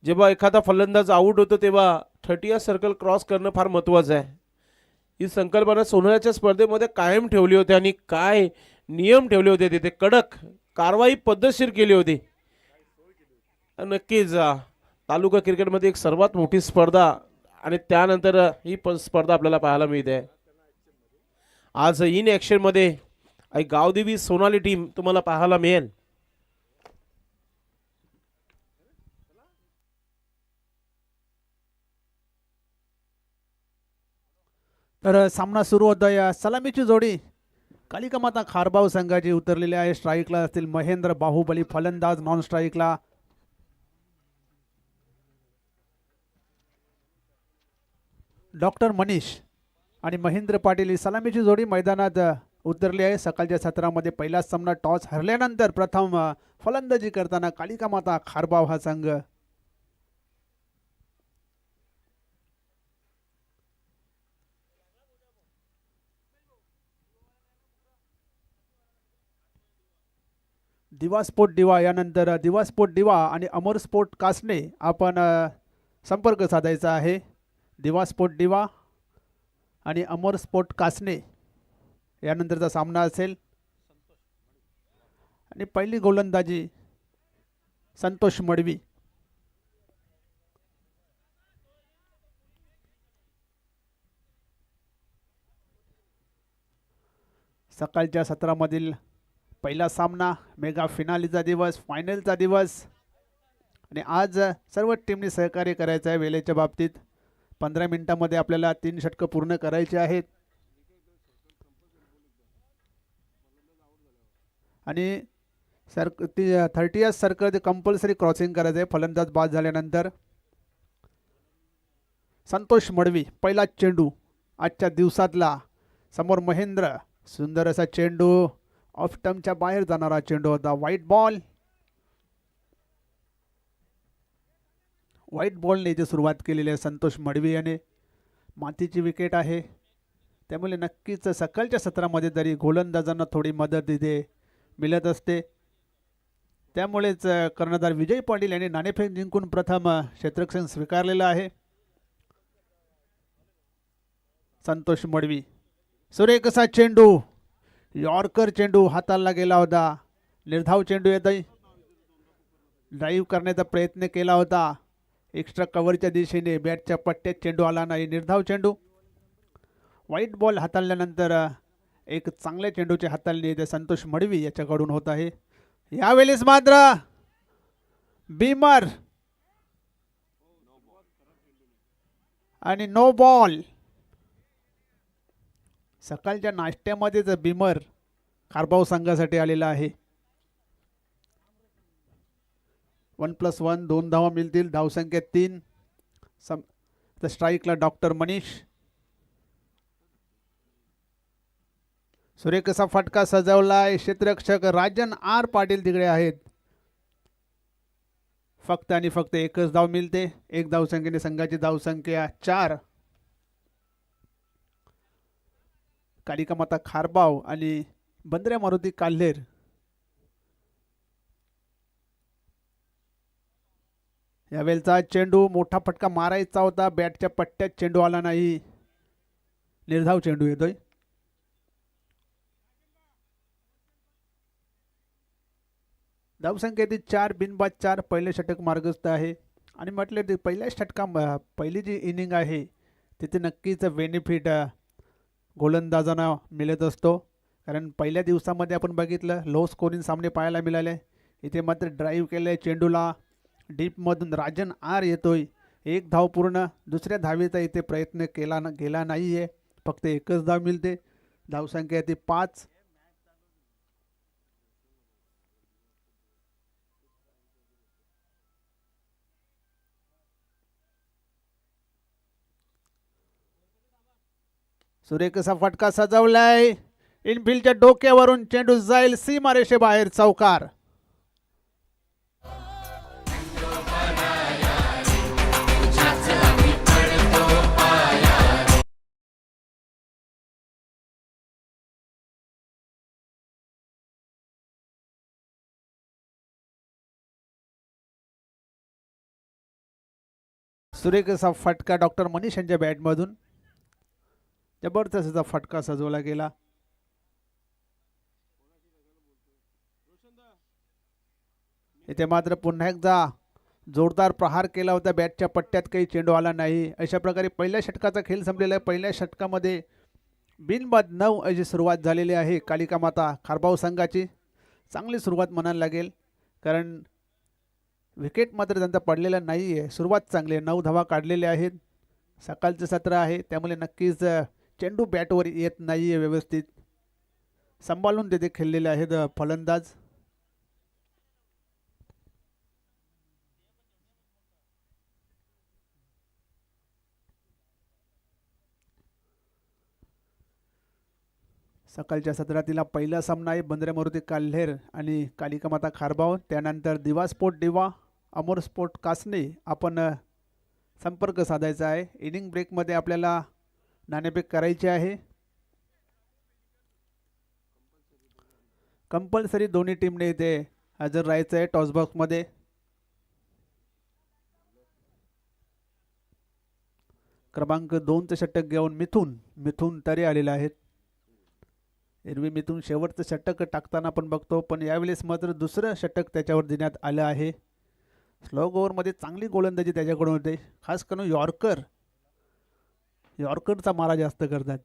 जेव्हा एखादा फलंदाज आऊट होतो तेव्हा 30 सर्कल क्रॉस करणं फार महत्त्वाचं आहे. ही संकल्पना सोनळ्याच्या स्पर्धेमध्ये कायम ठेवली होती आणि काय नियम ठेवले होते तिथे, कडक कारवाई पद्धतशीर केली होती. नक्कीच तालुका क्रिकेटमध्ये एक सर्वात मोठी स्पर्धा आणि त्यानंतर ही स्पर्धा आपल्याला पाहायला मिळते. आज इन ॲक्शन मध्ये गावदेवी सोनाली टीम तुम्हाला पाहायला मिळेल. तर सामना सुरू होता. या सलामीची जोडी कालिका माता खारबाव संघाची उतरलेली आहे. स्ट्राईकला असतील महेंद्र बाहुबली फलंदाज, नॉन स्ट्राईकला डॉक्टर मनीष आणि महेंद्र पाटील. ही सलामीची जोडी मैदानात उतरली आहे. सकाळच्या सत्रामध्ये पहिलाच सामना टॉस हरल्यानंतर प्रथम फलंदाजी करताना कालिका माता खारबाव हा संघ. दिवा स्पोर्ट दिवा यानंतर दिवा स्पोर्ट दिवा आणि अमर स्पोर्ट कासने आपण संपर्क साधायचा आहे. दिवा स्पोर्ट दिवा आणि अमर स्पोर्ट कासने यानंतरचा सामना असेल. आणि पहिली गोलंदाजी संतोष मडवी. सकाळच्या सत्रामधील पहिला सामना, मेगा फिनालीचा दिवस, फायनलचा दिवस आणि आज सर्व टीमनी सहकार्य करायचं आहे वेळेच्या बाबतीत. 15 मिनिटांमध्ये आपल्याला 3 षटकं पूर्ण करायचे आहेत आणि 30 सर्कल कंपल्सरी क्रॉसिंग करायचं आहे फलंदाज बाद झाल्यानंतर. संतोष मडवी पहिला चेंडू आजच्या दिवसातला. समोर महेंद्र, सुंदर असा चेंडू, ऑफ स्टंपच्या बाहेर जाणारा चेंडू होता. व्हाईट बॉलने इथे सुरुवात केलेली आहे संतोष मडवी याने. मातीची विकेट आहे त्यामुळे नक्कीच सकाळच्या सत्रामध्ये तरी गोलंदाजांना थोडी मदत इथे मिळत असते. त्यामुळेच कर्णधार विजय पाटील यांनी नाणेफेक जिंकून प्रथम क्षेत्ररक्षण स्वीकारलेलं आहे. संतोष मडवी, सुरेख असा चेंडू, यॉर्कर चेंडू हाताला गेला होता. निर्धाव चेंडू येतोय. ड्राईव्ह करण्याचा प्रयत्न केला होता एक्स्ट्रा कव्हरच्या दिशेने, बॅटच्या पट्ट्यात चेंडू आला नाही. निर्धाव चेंडू. व्हाईट बॉल हाताळल्यानंतर एक चांगल्या चेंडूचे हाताळणी ते संतोष मडवी याच्याकडून होत आहे. यावेळेस मात्र बीमर आणि नो बॉल. सकाळच्या नाश्त्यामध्येच बीमर खारबाव संघासाठी आलेला आहे. 1+1 2 धावा मिळतील. धावसंख्या 3. स्ट्राईकला डॉक्टर मनीष. सुरेख असा फटका सजवलाय. क्षेत्ररक्षक राजन आर पाटील तिकडे आहेत. फक्त आणि फक्त एकच धाव मिळते. एक धावसंख्येने संघाची धावसंख्या 4. कालिका माता खारबाव आणि बंद्र्या मारुती काल्हेर. यावेळचा चेंडू मोठा फटका मारायचा होता, बॅटच्या पट्ट्यात चेंडू आला नाही. निर्धाव चेंडू येतोय. धावसंख्या ती 4, बिनबाद 4. पहिले षटक मार्गस्थ आहे आणि म्हटले ते पहिल्या षटका पहिली जी इनिंग आहे तिथे नक्कीच बेनिफिट गोलंदाजांना मिळत असतो. कारण पहिल्या दिवसामध्ये आपण बघितलं लो स्कोरिंग सामने पाहायला मिळाले. इथे मात्र ड्राईव्ह केले चेंडूला डीपमधून. राजन आर येतोय. एक धाव पूर्ण. दुसऱ्या धावेचा इथे प्रयत्न गेला नाही आहे. फक्त एकच धाव मिळते. धावसंख्या ती 5. सुरेख असा फटका सजवलाय. इनफिल्डच्या डोक्यावरून चेंडू जाईल सीमारेषे बाहेर. चौकार. सुरेख असा फटका डॉक्टर मनीष यांच्या बॅटमधून. जबरदस्त असा फटका सजवला गेला. इथे मात्र पुन्हा एकदा जोरदार प्रहार केला होता. बॅटच्या पट्ट्यात काही चेंडू आला नाही. अशा प्रकारे पहिल्या षटकाचा खेळ संपलेला आहे. पहिल्या षटकामध्ये बिनबाद 9 अशी सुरुवात झालेली आहे कालिका माता खारबाव संघाची. चांगली सुरुवात म्हणायला लागेल, कारण विकेट मात्र त्यांचा पडलेला नाही आहे. सुरुवात चांगली आहे. 9 धावा काढलेल्या आहेत. सकाळचं सत्र आहे, त्यामुळे नक्कीच चेंडू बॅटवर येत नाही आहे. व्यवस्थित सांभाळून तिथे खेळलेले आहेत फलंदाज. सकाळच्या सत्रातील पहिला सामना आहे बंदरे मारुती काल्हेर आणि कालिका माता खारबाव. त्यानंतर दिवा स्पोर्ट दिवा, अमोर स्पोर्ट कासने आपण संपर्क साधायचा आहे. इनिंग ब्रेकमध्ये आपल्याला नाणेफेक करायची आहे. कंपल्सरी दोन्ही टीमने इथे हजर राहायचं आहे टॉसबॉक्समध्ये. क्रमांक 2चं षटक घेऊन मिथून तरे आलेले आहेत. एरवी मिथून शेवटचं षटक टाकताना आपण बघतो, पण यावेळेस मात्र दुसरं षटक त्याच्यावर देण्यात आलं आहे. स्लो ओव्हरमध्ये चांगली गोलंदाजी त्याच्याकडून होते. खास करून यॉर्करचा मारा जास्त करतात.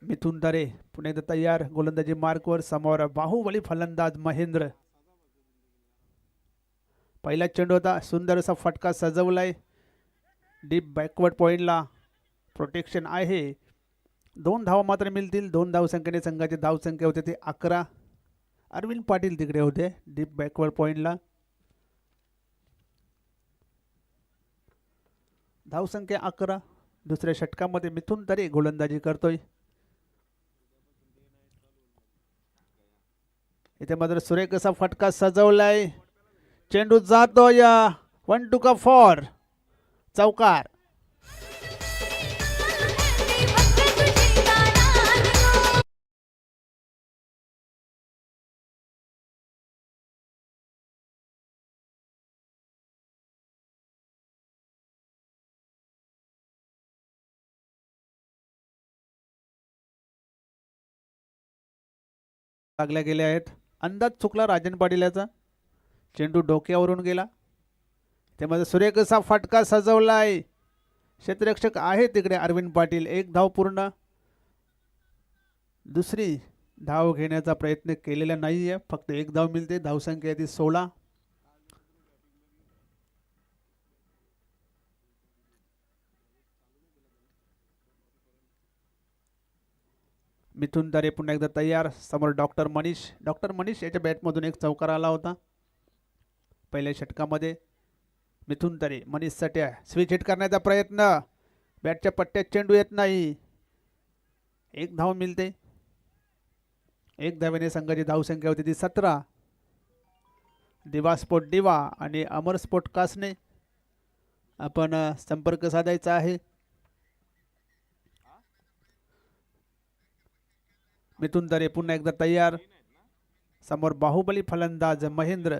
मिथून तरे पुन्हा एकदा तयार. गोलंदाजी मार्कवर. समोर बाहुबली फलंदाज महेंद्र. पहिला चेंडू होता. सुंदर असा फटका सजवलाय. डीप बॅकवर्ड पॉईंटला प्रोटेक्शन आहे. 2 धावा मात्र मिळतील. 2 धावसंख्येने संघाची धावसंख्या होते ते 11. अरविंद पाटील तिकडे होते डीप बॅकवर्ड पॉईंटला. धावसंख्या 11. दुसऱ्या षटकामध्ये मिथून तरे गोलंदाजी करतोय. इथे मात्र सुरेख असा फटका सजवलाय. चेंडू जातो या 1 टू का 4 चौकार. लागल्या गेले आहेत. अंदाज चुकला राजन पाटील याचा. चेंडू डोक्यावरून गेला. त्यामध्ये सुरेख असा फटका सजवलाय. क्षेत्ररक्षक आहे तिकडे अरविंद पाटील. 1 धाव पूर्ण. दुसरी धाव घेण्याचा प्रयत्न केलेला नाही आहे. फक्त 1 धाव मिळते. धावसंख्या ती 16. मिथून तरे पुन्हा एकदा तयार. समोर डॉक्टर मनीष याच्या बॅटमधून 1 चौकार आला होता पहिल्या षटकामध्ये. मिथून तरे मनीष सट्या स्विच हिट करण्याचा प्रयत्न. बॅटच्या पट्ट्यात चेंडू येत नाही. 1 धाव मिळते. 1 धावेने संघाची धावसंख्या होती ती 17. दिवा स्पोर्ट दिवा आणि अमर स्पोर्ट कासने आपण संपर्क साधायचा आहे. मिथून तरे पुन्हा एकदा तयार. समोर बाहुबली फलंदाज महेंद्र.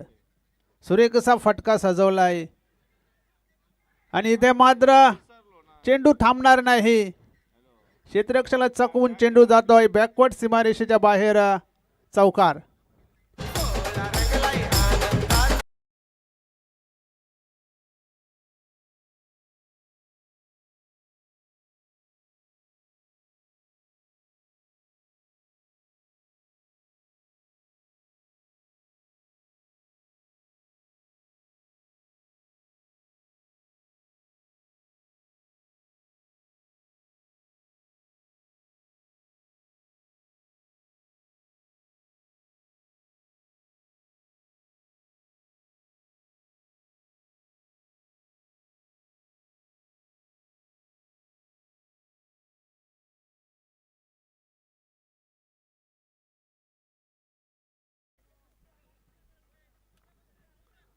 सुरेख असा फटका सजवलाय आणि इथे मात्र चेंडू थांबणार नाही. क्षेत्ररक्षकाला चकवून चेंडू जातोय बॅकवर्ड सीमारेषेच्या बाहेर. चौकार.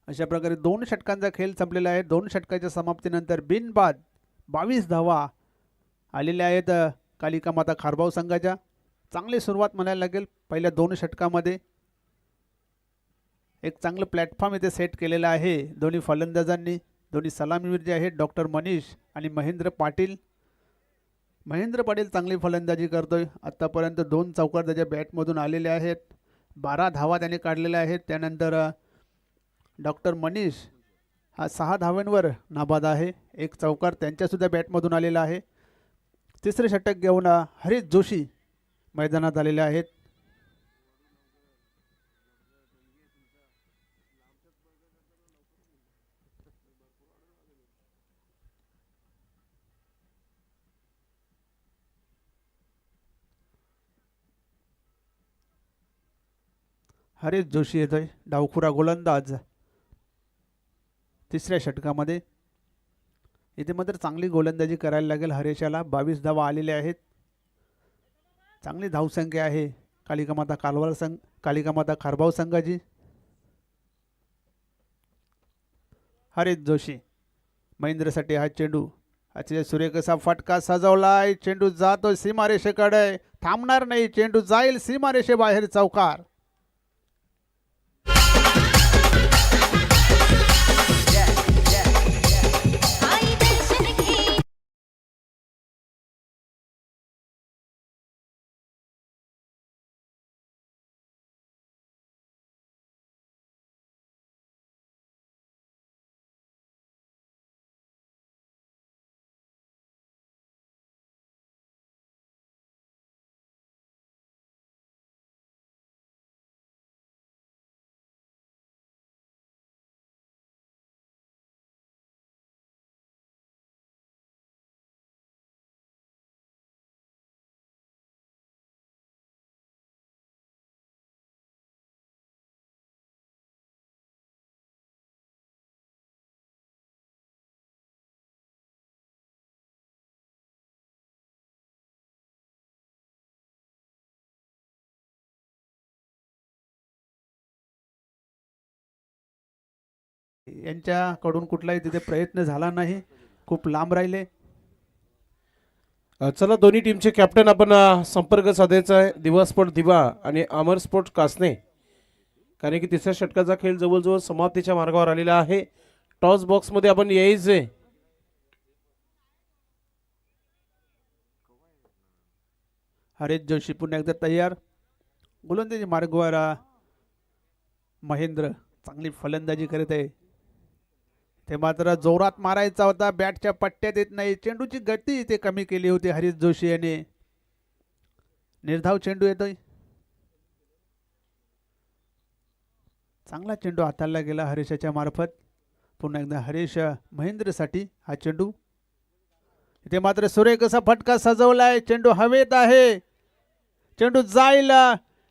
अशा प्रकारे 2 षटकांचा खेळ संपलेला आहे. 2 षटकाच्या समाप्तीनंतर बिनबाद 22 धावा आलेल्या आहेत कालिका माता खारबाव संघाच्या. चांगली सुरुवात म्हणायला लागेल पहिल्या 2 षटकामध्ये. एक चांगलं प्लॅटफॉर्म इथे सेट केलेलं आहे दोन्ही फलंदाजांनी. दोन्ही सलामीवीर जे आहेत डॉक्टर मनीष आणि महेंद्र पाटील. महेंद्र पाटील चांगली फलंदाजी करतोय. आत्तापर्यंत 2 चौकार त्याच्या बॅटमधून आलेले आहेत. 12 धावा त्याने काढलेल्या आहेत. त्यानंतर डॉक्टर मनीष हा 6 धावांवर नाबाद आहे. 1 चौकार त्यांच्यासुद्धा बॅटमधून आलेला आहे. तिसरे षटक घेऊन हरीश जोशी मैदानात आलेले आहेत. हरीश जोशी येतोय डावखुरा गोलंदाज तिसऱ्या षटकामध्ये. इथे मात्र चांगली गोलंदाजी करायला लागेल हरीशाला. 22 धावा आलेल्या आहेत. चांगली धावसंख्या आहे कालिकामाता खारबाव संघाची. हरीश जोशी महेंद्रसाठी हा चेंडू. अतिशय सुरेख असा फटका सजवलाय. चेंडू जातो सीमारेषेकडे. थांबणार नाही. चेंडू जाईल सीमारेषेबाहेर. चौकार. यांच्याकडून कुठलाही तिथे प्रयत्न झाला नाही. खूप लांब राहिले. चला दोन्ही टीमचे कॅप्टन आपण संपर्क साधायचा आहे. दिवा स्पोर्ट दिवा आणि अमर स्पोर्ट कासने. कारण की तिसऱ्या षटकाचा खेळ जवळजवळ समाप्तीच्या मार्गावर आलेला आहे. टॉस बॉक्समध्ये आपण यायचे. हरीश जोशी पुन्हा एकदा तयार. गोलंदाजी मार्गावर महेंद्र चांगली फलंदाजी करत आहे. ते मात्र जोरात मारायचा होता. बॅटच्या पट्ट्यात येत नाही. चेंडूची गती ते कमी केली होती हरीश जोशी याने. निर्धाव चेंडू येतोय. चांगला चेंडू हाताळला गेला हरीशाच्या मार्फत. पुन्हा एकदा हरीश महेंद्रसाठी हा चेंडू. इथे मात्र सुरेख असा फटका सजवलाय. चेंडू हवेत आहे. चेंडू जाईल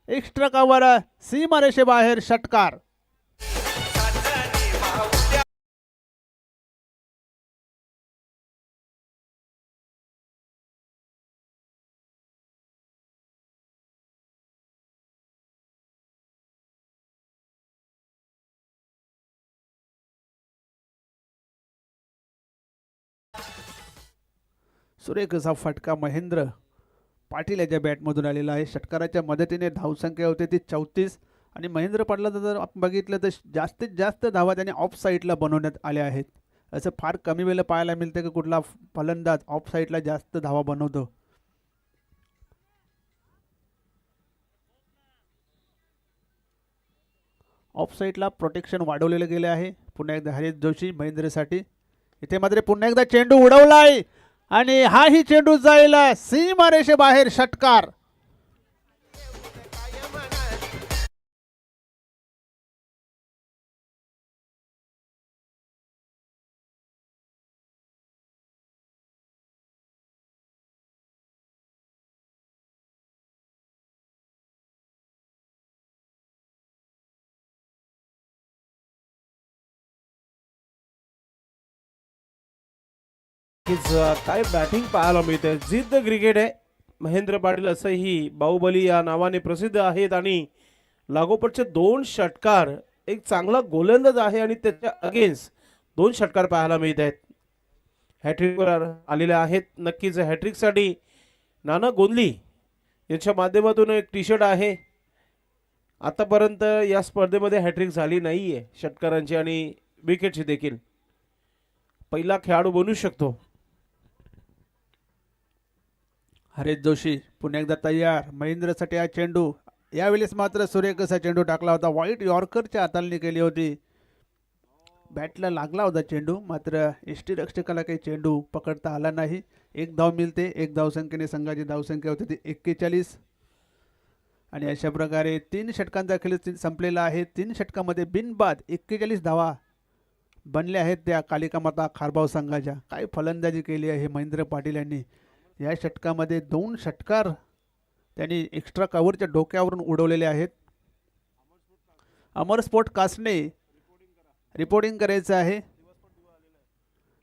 एक्स्ट्रा कव्हर सीमारेषेबाहेर. षटकार. सुरेख असा फटका महेंद्र पाटील याच्या बॅटमधून आलेला आहे. षटकाराच्या मदतीने धावसंख्या होते ती 34 आणि महेंद्र पाटलाचं जर आपण बघितलं तर जास्तीत जास्त धावा त्याने ऑफ साईडला बनवण्यात आल्या आहेत. असं फार कमी वेळेला पाहायला मिळतं की कुठला फलंदाज ऑफ साईडला जास्त धावा बनवतो. ऑफ साईडला प्रोटेक्शन वाढवलेलं गेले आहे. पुन्हा एकदा हरीश जोशी महेंद्रसाठी. इथे मात्र पुन्हा एकदा चेंडू उडवलाय आणि हाही चेंडू जाईल सीमारेषेबाहेर. षटकार. काय बॅटिंग पाहायला मिळते. जिद्द क्रिकेट आहे. महेंद्र पाटील असंही बाहुबली या नावाने प्रसिद्ध आहेत आणि लागोपाठचे 2 षटकार. एक चांगला गोलंदाज आहे आणि त्याच्या अगेन्स्ट 2 षटकार पाहायला मिळत आहेत. हॅट्रिकवर आलेले आहेत. नक्कीच हॅट्रिकसाठी नाना गोंदली यांच्या माध्यमातून एक टी शर्ट आहे. आतापर्यंत या स्पर्धेमध्ये हॅट्रिक झाली नाहीये षटकारांची आणि विकेटची देखील. पहिला खेळाडू बनू शकतो. हरेश जोशी पुन्हा एकदा तयार. महेंद्रसाठी हा चेंडू. यावेळेस मात्र सुरेख असा चेंडू टाकला होता. व्हाईट यॉर्करच्या हाताळणी केली होती. बॅटला लागला होता चेंडू, मात्र यष्टीरक्षकाला काही चेंडू पकडता आला नाही. एक धाव मिळते. एक धावसंख्येने संघाची धावसंख्या होती ती 41. आणि अशा प्रकारे 3 षटकांचा खेळ संपलेला आहे. 3 षटकामध्ये बिनबाद 41 धावा बनल्या आहेत त्या कालिका माता खारबाव संघाच्या. काय फलंदाजी केली आहे महेंद्र पाटील यांनी. या षटकामध्ये 2 षटकार त्यांनी एक्स्ट्रा कव्हरच्या डोक्यावरून उडवलेले आहेत. अमर स्पोर्ट कासने रिपोर्टिंग करायचं आहे.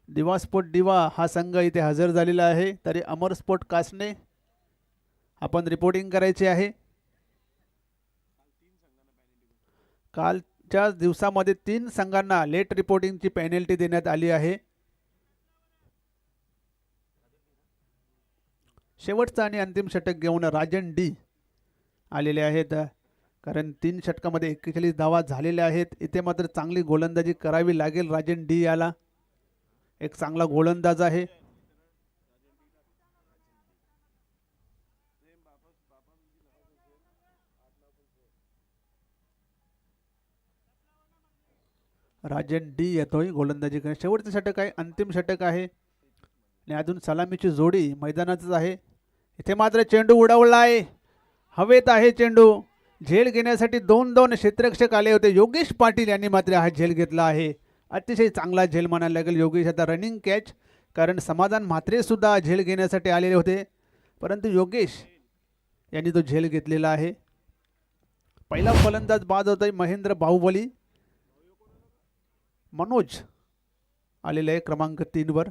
दिवा स्पोर्ट दिवा हा संघ इथे हजर झालेला आहे. तरी अमर स्पोर्ट कासने आपण रिपोर्टिंग करायचे आहे. कालच्या दिवसामध्ये 3 संघांना लेट रिपोर्टिंगची पेनल्टी देण्यात आली आहे. शेवटचा आणि अंतिम षटक घेऊन राजन डी आलेले आहेत. कारण 3 षटकामध्ये 41 धावा झालेल्या आहेत. इथे मात्र चांगली गोलंदाजी करावी लागेल राजन डी याला. एक चांगला गोलंदाज आहे. राजन डी येतोय गोलंदाजी करणे. शेवटचं षटक आहे, अंतिम षटक आहे आणि अजून सलामीची जोडी मैदानातच आहे. इथे मात्र चेंडू उडवला आहे. हवेत आहे चेंडू. झेल घेण्यासाठी 2 क्षेत्ररक्षक आले होते. योगेश पाटील यांनी मात्र हा झेल घेतला आहे. अतिशय चांगला झेल म्हणायला लागेल योगेश. आता रनिंग कॅच, कारण समाधान म्हात्रे सुद्धा झेल घेण्यासाठी आलेले होते, परंतु योगेश यांनी तो झेल घेतलेला आहे. पहिला फलंदाज बाद होतोय महेंद्र बाहुबली. मनोज आलेले आहे क्रमांक 3 वर.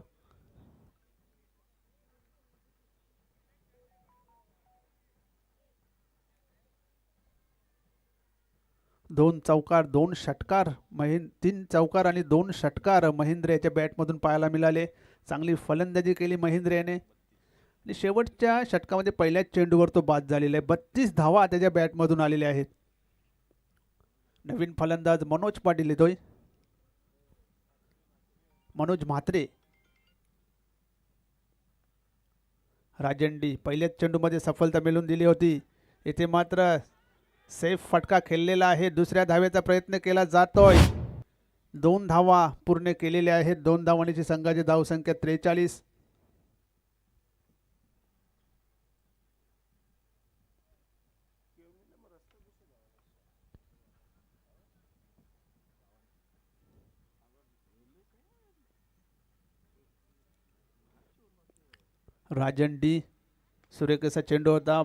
दोन चौकार 2 षटकार 3 चौकार आणि 2 षटकार महेंद्र याच्या बॅटमधून पाहायला मिळाले. चांगली फलंदाजी केली महेंद्र याने आणि शेवटच्या षटकामध्ये पहिल्याच चेंडूवर तो बाद झालेला आहे. 32 धावा त्याच्या बॅटमधून आलेल्या आहेत. नवीन फलंदाज मनोज पाटील येतोय. मनोज म्हात्रे. राजंडी पहिल्याच चेंडूमध्ये सफलता मिळवून दिली होती. येथे मात्र सेफ फटका खेळलेला आहे. दुसऱ्या धावेचा प्रयत्न केला जातोय. 2 धावा पूर्ण केलेल्या आहेत. 2 धावांची संघाची धावसंख्या 43. राजन डी. सुरेख चेंडू होता.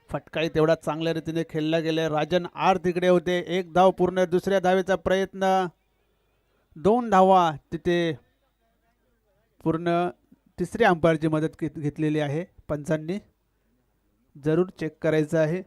फटकाही तेवढा चांगल्या रीतीने खेळला गेला. राजन आर तिकडे होते. 1 धाव पूर्ण. दुसऱ्या धावेचा प्रयत्न. 2 धावा तिथे पूर्ण. तिसऱ्या अंपायरची मदत घेतलेली आहे पंचांनी. जरूर चेक करायचं आहे.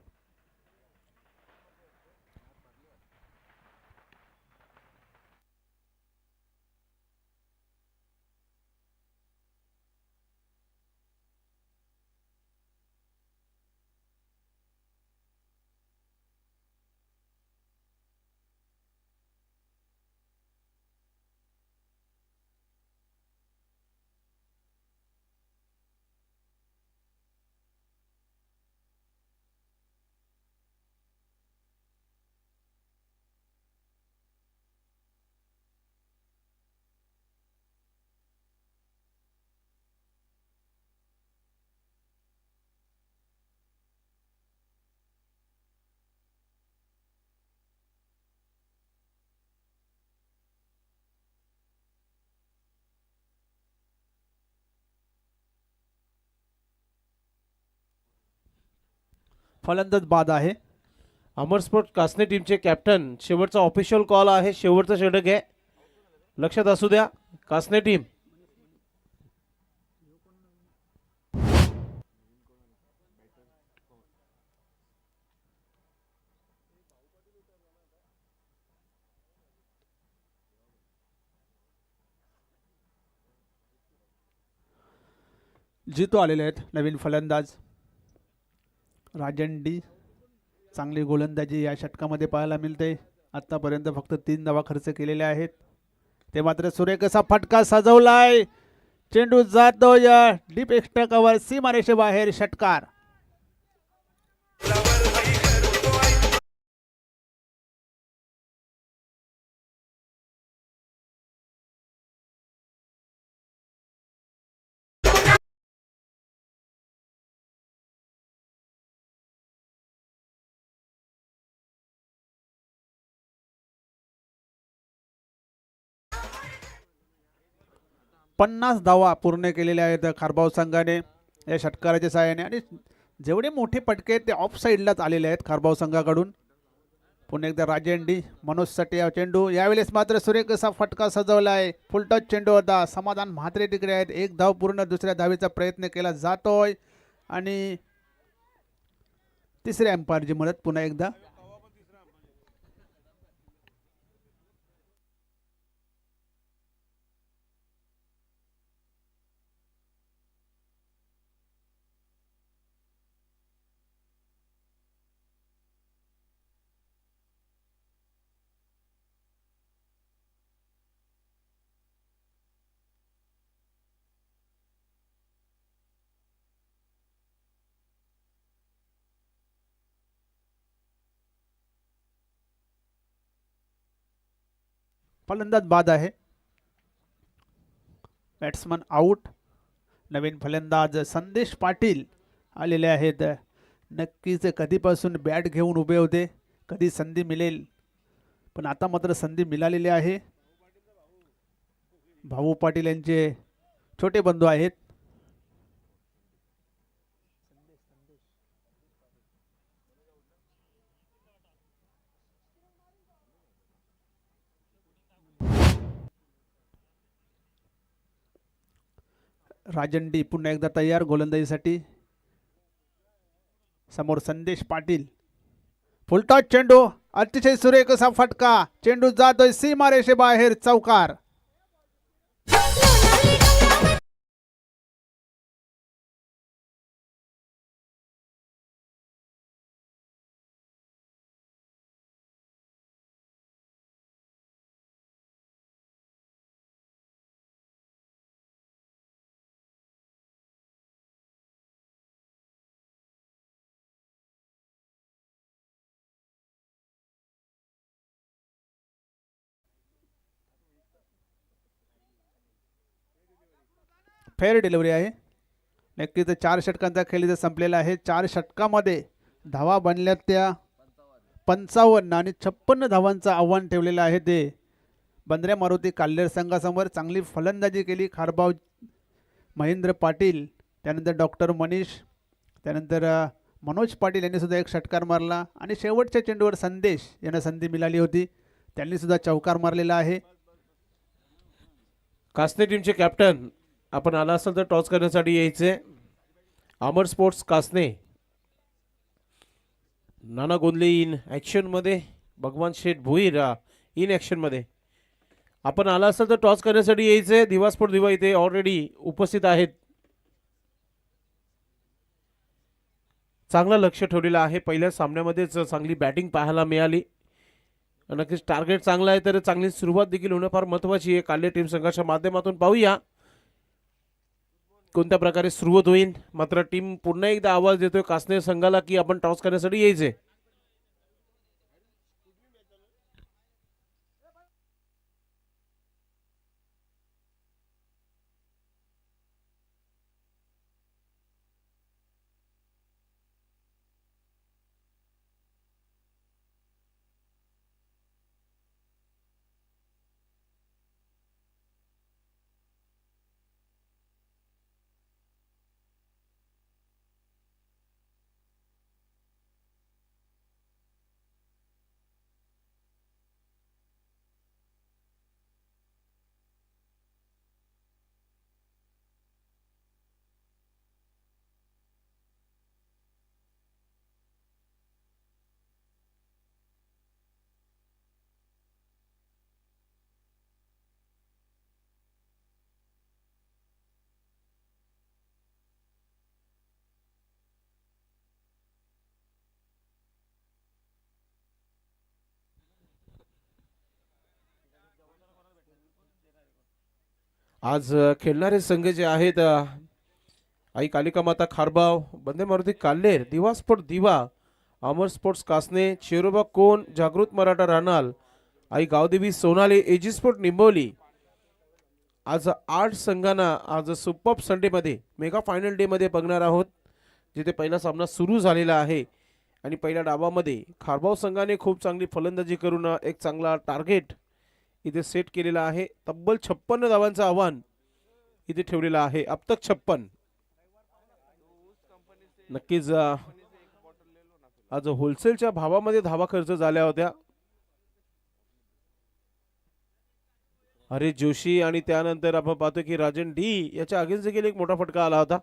फलंदाज बाद आहे. अमर स्पोर्ट कासने टीमचे कॅप्टन. शेवटचा ऑफिशियल कॉल आहे. शेवटचा षटक आहे, लक्षात असू द्या. कासने टीम जितो आलेले आहेत नवीन फलंदाज. राजन डी चांगली गोलंदाजी या षटकामध्ये पाहायला मिळते. आतापर्यंत फक्त 3 धावा खर्च केलेल्या आहेत. ते मात्र सुरेख असा फटका सजवलाय. चेंडू जातो या डीप एक्स्ट्रा कव्हर सीमारेषे बाहेर. षटकार. पन्नास धावा पूर्ण केलेल्या आहेत खारबाव संघाने या षटकाराच्या सहाय्याने आणि जेवढे मोठे फटके आहेत ते ऑफ साईडलाच आलेले आहेत खारबाव संघाकडून. पुन्हा एकदा राजन डी मनोज सटे चेंडू यावेळेस मात्र सुरेख असा फटका सजवला आहे. फुलटॉच चेंडू होता. समाधान म्हात्रे तिकडे आहेत. एक धाव पूर्ण दुसऱ्या धावेचा प्रयत्न केला जातोय आणि तिसऱ्या अंपायरची मदत पुन्हा एकदा. फलंदाज बाद आहे. Batsman out. नवीन फलंदाज संदेश पाटील आलेले आहेत. नक्कीच कधीपासून बॅट घेऊन उभे होते, कधी संधी मिळेल, पण आता मात्र संधी मिळालेली आहे. भाऊ पाटील यांचे छोटे बंधू आहेत. राजन डी पुन्हा एकदा तयार गोलंदाजीसाठी. समोर संदेश पाटील. फुलटॉच चेंडू अतिशय सुरेख असा फटका. चेंडू जातोय सीमारेषे बाहेर. चौकार. फेअर डिलिव्हरी आहे. नक्कीच 4 षटकांचा खेळ इथे संपलेला आहे. 4 षटकामध्ये धावा बनल्यात त्या 55 आणि 56 धावांचं आव्हान ठेवलेलं आहे. ते बंद्रे मारुती काल्हेर संघासमोर चांगली फलंदाजी केली खारबाव महेंद्र पाटील, त्यानंतर डॉक्टर मनीष, त्यानंतर मनोज पाटील यांनी सुद्धा एक षटकार मारला आणि शेवटच्या चेंडूवर संदेश यांना संधी मिळाली होती, त्यांनी सुद्धा चौकार मारलेला आहे. कासने टीमचे कॅप्टन आपण आला असाल तर टॉस करण्यासाठी यायचे. अमर स्पोर्ट्स कासने. नाना गोंदले इन ॲक्शनमध्ये, भगवान शेठ भोईर इन ॲक्शनमध्ये. आपण आला असाल तर टॉस करण्यासाठी यायचे. दिवा स्पोर्ट दिवा इथे ऑलरेडी उपस्थित आहेत. चांगलं लक्ष ठेवलेलं आहे. पहिल्या सामन्यामध्येच चांगली बॅटिंग पाहायला मिळाली. नक्कीच टार्गेट चांगला आहे तर चांगली सुरुवात देखील होणं फार महत्त्वाची आहे. काल्हे टीम संघाच्या माध्यमातून पाहूया कोणत्या प्रकारे सुरुवात होईल. मात्र टीम पुन्हा एकदा आवाज देतोय कासने संघाला की आपण टॉस करण्यासाठी यायचे. आज खेळणारे संघ जे आहेत आई कालिका माता खारबाव, बंदे मारुती काल्हेर, दिवा स्पोर्ट दिवा, अमर स्पोर्ट्स कासने, शेरोबा कोण, जागृत मराठा रानाल, आई गावदेवी सोनाली, एजी स्पोर्ट निंबोली. आज 8 संघांना आज सुपर संडे मध्ये मेगा फायनल डे मध्ये बघणार आहोत, जिथे पहिला सामना सुरू झालेला आहे. आणि पहिल्या डावामध्ये खारबाव संघाने खूप चांगली फलंदाजी करून एक चांगला टार्गेट इथे सेट केलेला आहे. तब्बल 56 धावांचं आव्हान इथे ठेवलेलं आहे. अब तक 56. नक्कीच आज होलसेलच्या भावामध्ये धावा खर्च झाल्या होत्या. हरीश जोशी आणि त्यानंतर आपण पाहतो की राजन डी याच्या अगेन्स्ट देखील एक मोठा फटका आला होता.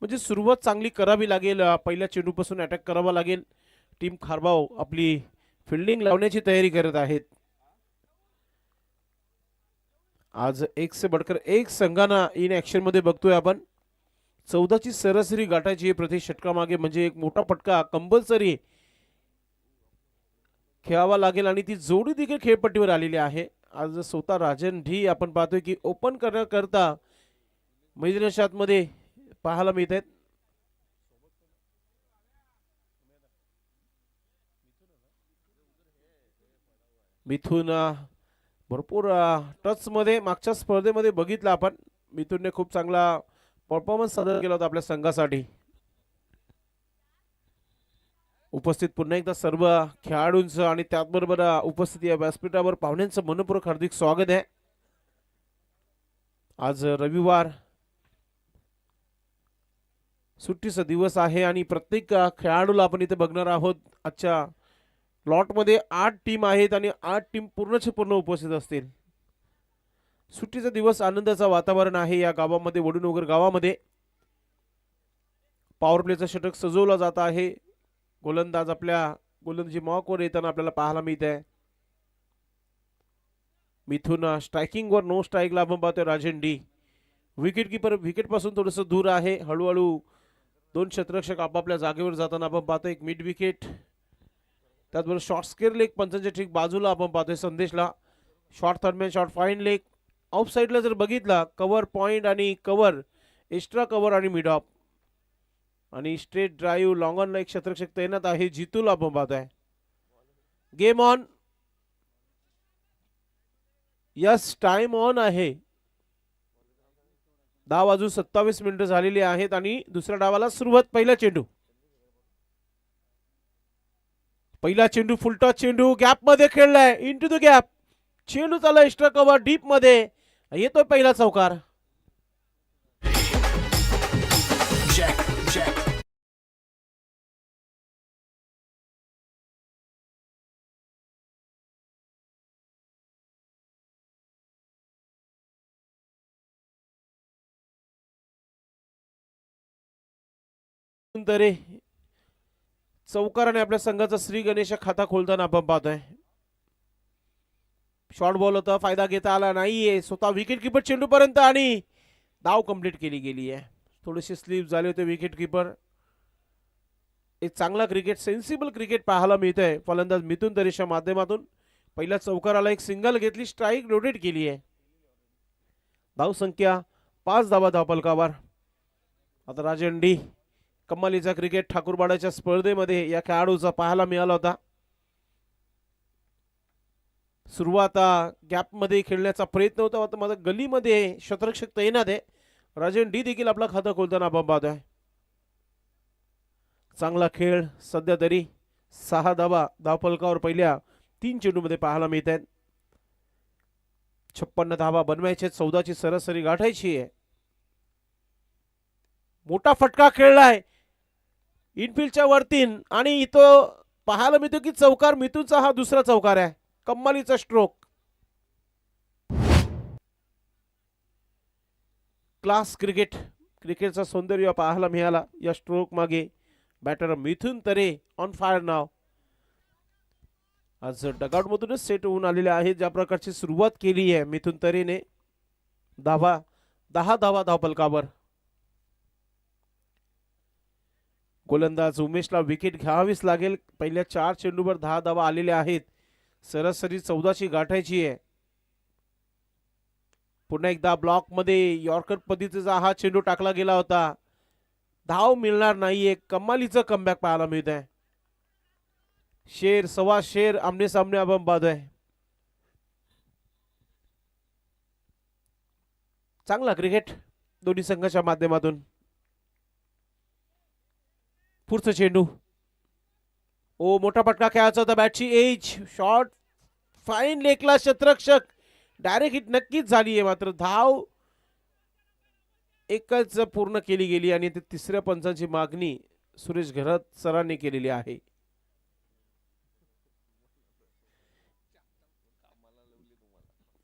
म्हणजे सुरुवात चांगली करावी लागेल, पहिल्या चेंडूपासून अटॅक करावा लागेल. टीम खारबाव आपली फिल्डिंग लावण्याची तयारी करत आहेत. आज एक से बडकर एक संघांना इन ऍक्शन मध्ये बघतोय आपण. 14ची सरासरी गाठायची प्रति षटकामागे, म्हणजे एक मोठा फटका कंपल्सरी खेळावा लागेल. आणि ती जोडी देखील खेळपट्टीवर आलेली आहे. आज स्वतः राजन ढी आपण पाहतोय की ओपन करण्याकरता मैदानाच्या आतमध्ये पाहायला मिळत आहेत. मिथून भरपूर टच मध्ये मागच्या स्पर्धेमध्ये बघितलं आपण. मिथूनने खूप चांगला परफॉर्मन्स सादर केला होता आपल्या संघासाठी. उपस्थित पुन्हा एकदा सर्व खेळाडूंचं आणि त्याचबरोबर उपस्थित या व्यासपीठावर पाहुण्यांचं मनपूर्वक हार्दिक स्वागत आहे. आज रविवार सुट्टीचा दिवस आहे आणि प्रत्येक खेळाडूला आपण इथे बघणार आहोत. आजच्या लॉटमध्ये 8 टीम आहेत आणि 8 टीम पूर्णचे पूर्ण उपस्थित असतील. सुट्टीचा दिवस, आनंदाचं वातावरण आहे या गावामध्ये. वडूनगर गावामध्ये पॉवर प्लेचं षटक सजवलं जात आहे. गोलंदाज आपल्या गोलंदाजी मॉकवर येताना आपल्याला पाहायला मिळत आहे. मिथून स्ट्रायकिंगवर नो स्ट्राईकला आपण पाहतोय. Rajan D wicket keeper wicket पासून थोडंसं दूर आहे. हळूहळू 2 क्षेत्ररक्षक आपापल्या जागेवर जाताना आपण पाहतोय. एक मिड विकेट, त्याचबरोबर शॉर्ट स्केअर लेग पंचांच्या ठीक बाजूला आपण पाहतोय संदेशला. Short third man, short fine leg. Off साईडला जर बघितला कव्हर पॉइंट आणि कव्हर, एक्स्ट्रा कव्हर आणि मिड ऑफ आणि स्ट्रेट ड्राईव्ह लॉंग ऑनला एक क्षेत्ररक्षक तैनात आहे. जितूला आपण पाहतोय. Game on. Yes, time on आहे. 10:27 झालेली आहेत आणि दुसऱ्या डावाला सुरुवात. पहिला चेंडू फुलटॉस चेंडू गॅप मध्ये खेळलाय. Into the gap. चेंडू चालला एक्स्ट्रा कव्हर डीप मध्ये. येतोय पहिला चौकार. तरी चौकाराने आपल्या संघाचा श्री गणेश खाता खोलताना आपण पाहतोय. शॉर्ट बॉल होता, फायदा घेता आला नाहीये. स्वतः विकेट किपर चेंडू पर्यंत आणि धाव कंप्लीट केली गेली आहे. थोडेसे स्लिप झाले होते विकेट किपर. एक चांगला क्रिकेट, सेन्सिबल क्रिकेट पाहायला मिळतंय फलंदाज मिथून तरेच्या माध्यमातून. पहिल्या चौकाराला एक सिंगल घेतली, स्ट्राईक रोटेट केली आहे. धाव संख्या 5 धावा धावफलकावर. आता राजन डी कमालीचा क्रिकेट ठाकूरबाडाच्या स्पर्धेमध्ये या खेळाडूचा पाहायला मिळाला होता. सुरुवात गॅप मध्ये खेळण्याचा प्रयत्न होता. आता माझा गलीमध्ये क्षेत्ररक्षक तैनात आहे. राजन डी देखील आपला खाता खोलताना आपण पाहतोय. चांगला खेळ. सध्या तरी 6 धावा धावफलकावर पहिल्या 3 चेंडूमध्ये पाहायला मिळत आहेत. 56 धावा बनवायचे, 14ची सरासरी गाठायची आहे. मोठा फटका खेळलाय इनफिल्डच्या वरतीन आणि इथं पाहायला मिळतो की चौकार मिथूनचा हा दुसरा चौकार आहे. कम्मालीचा स्ट्रोक. क्लास क्रिकेट, क्रिकेटचा सौंदर्य पाहायला मिळाला या स्ट्रोक मागे. Batter Mithun Tare on fire नाव. आज डगआउट मधूनच सेट होऊन आलेले आहे. ज्या प्रकारची सुरुवात केली आहे मिथून तरेने. 10 धावा धावफलकावर. गोलंदाज उमेशला विकेट घ्यावीच लागेल. पहिल्या 4 चेंडूवर 10 धावा आलेल्या आहेत. सरासरी 14ची गाठायची आहे. पुन्हा एकदा ब्लॉक मध्ये यॉर्कर पद्धतीचा हा चेंडू टाकला गेला होता. धाव मिळणार नाहीये. कमालीचं कमबॅक पाहायला मिळत आहे. शेर सव्वा शेर आमने सामने आपण पाहतोय. चांगला क्रिकेट दोन्ही संघाच्या माध्यमातून. पुढचं चेंडू. ओ मोठा फटका खेळायचा होता. बॅटची एज शॉट फाईन लेखला क्षेत्ररक्षक. डायरेक्ट हिट नक्कीच झाली आहे. मात्र धाव एकच पूर्ण केली गेली आणि ते तिसऱ्या पंचांची मागणी सुरेश घरात सरांनी केलेली आहे.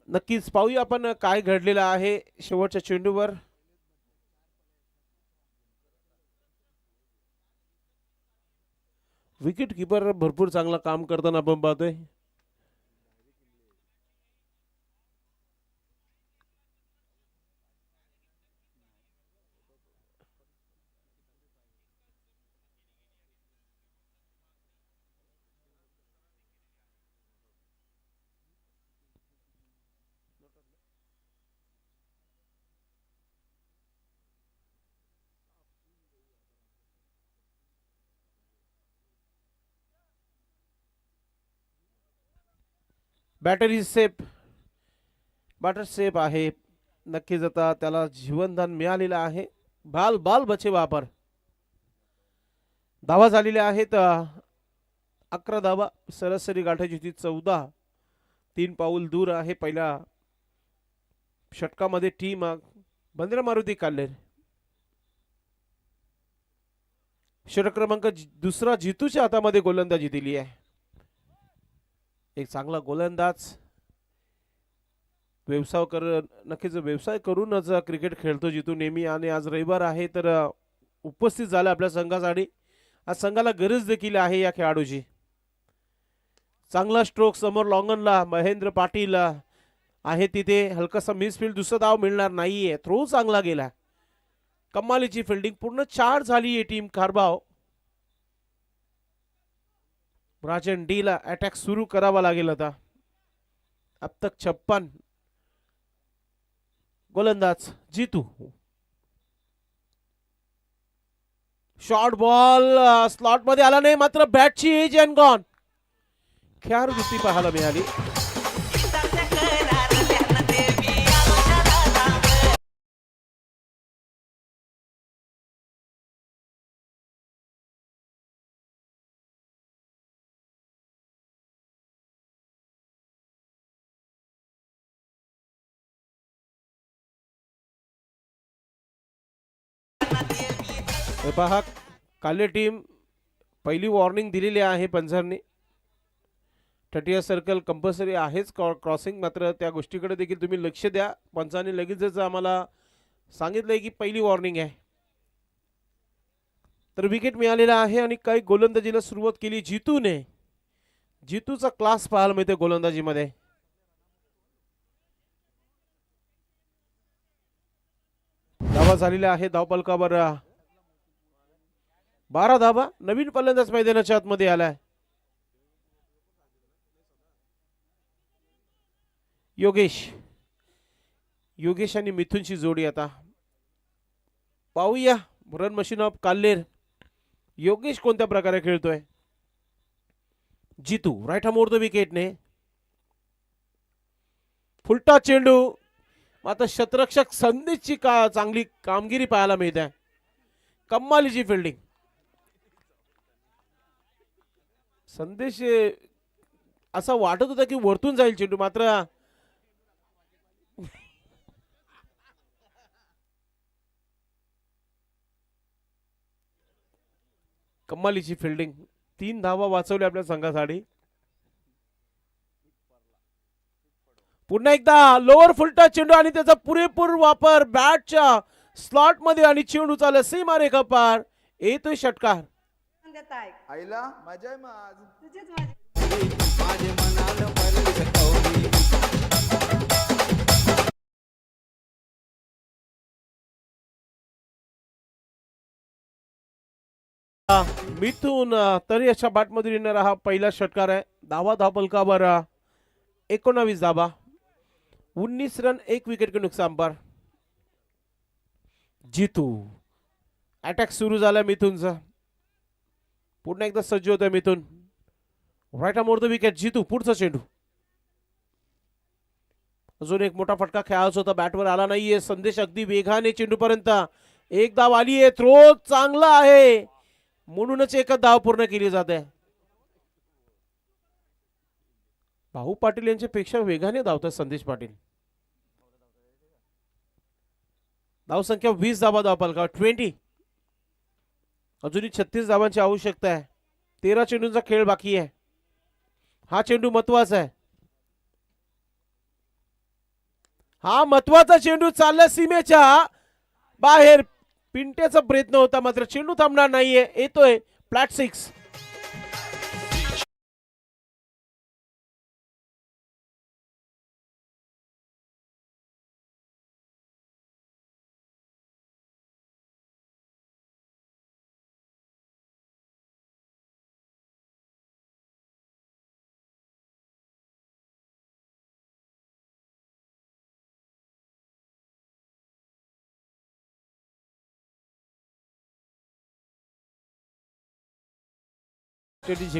नक्कीच पाहूया आपण काय घडलेलं आहे शेवटच्या चेंडूवर. विकेट किपर भरपूर चांगला काम करताना आपण पाहतोय. Battery safe. बॅटर सेफ आहे. नक्कीच आता त्याला जीवनदान मिळालेलं आहे. बाल बाल बचे वापर. धावा झालेल्या आहेत 11 धावा. सरासरी गाठायची होती 14. 3 पाऊल दूर आहे पहिल्या षटकामध्ये टीम बंद्रा मारुती काल्लेर. षटक क्रमांक दुसरा जितूच्या हातामध्ये गोलंदाजी दिली आहे. एक चांगला गोलंदाज. नक्कीच व्यवसाय करूनच क्रिकेट खेळतो जितू नेहमी. आणि आज रविवार आहे तर उपस्थित झाला आपल्या संघासाठी. आज संघाला गरज देखील आहे या खेळाडूची. चांगला स्ट्रोक समोर लॉंगनला महेंद्र पाटील आहे तिथे. हलकासा मिसफील्ड. दुसरा धाव मिळणार नाहीये. थ्रो चांगला गेला. कमालीची फिल्डिंग. पूर्ण 4 झाली आहे टीम खारबाव. राजन डी ला अटॅक सुरू करावा लागेल आता. अब तक 56. गोलंदाज जीतू. शॉर्ट बॉल स्लॉट मध्ये आला नाही. मात्र बॅटची एज अँड गॉन. खेळाडू वृत्ती पाहायला मिळाली. पहा काले टीम पहिली वॉर्निंग दिलेली आहे पंचांनी. 30 सर्कल कंपल्सरी आहेच क्रॉसिंग. मात्र त्या गोष्टीकडे देखील तुम्ही लक्ष द्या. पंचांनी लगेचच आम्हाला सांगितलंय की पहिली वॉर्निंग आहे. तर विकेट मिळालेला आहे आणि काही गोलंदाजीला सुरुवात केली जितूने. जितूचा क्लास पाहायला मिळते गोलंदाजीमध्ये. धावा झालेल्या आहे धावपलकावर 12 धावा. नवीन फलंदाज मैदानाच्या आतमध्ये आलाय. योगेश आणि मिथुनची जोडी. आता पाहूया रन मशीन ऑफ काल्लेर योगेश कोणत्या प्रकारे खेळतोय. जितू राईट हा मोडतो विकेटने. फुलटा चेंडू. मात्र शतरक्षक संदेशची चांगली कामगिरी पाहायला मिळते. कमालीची फिल्डिंग. संदेश असं वाटत होतं की वरतून जाईल चेंडू. मात्र कमालीची फिल्डिंग. 3 धावा वाचवल्या आपल्या संघासाठी. पुन्हा एकदा लोअर फुलटा चेंडू आणि त्याचा पुरेपूर वापर बॅटच्या स्लॉट मध्ये. आणि चेंडू चालला सीमारेखा पार. येतोय षटकार. आईला मजा आहे मग आज. तुझीच माझे मनाला मिथून तरी अशा बॅटमधून येणारा हा पहिला षटकार आहे. धावा धावपलकावर 19 धावा. 19 रन 1 विकेट के नुकसान पर जीतू. अटॅक सुरू झाला मिथुनचा. पुन्हा एकदा सज्ज होतोय Mithun. Right more the wicket. Jitu पुढचा चेंडू. अजून एक मोठा फटका खेळायचा होता, बॅटवर आला नाहीये. संदेश अगदी वेगाने चेंडू पर्यंत. एक धाव आली आहे. थ्रो चांगला आहे म्हणूनच एक धाव पूर्ण केली जाते. भाऊ पाटील यांच्या पेक्षा वेगाने धावतात संदेश पाटील. धाव संख्या 20 धावा धावपाल 20. अजूनही 36 धावांची आवश्यकता आहे. 13 चेंडूंचा खेळ बाकी आहे. हा चेंडू महत्वाचा आहे. हा महत्वाचा चेंडू चालला सीमेच्या बाहेर. पिंट्याचा प्रयत्न होता मात्र चेंडू थांबणार नाहीये. येतोय फ्लॅट 6.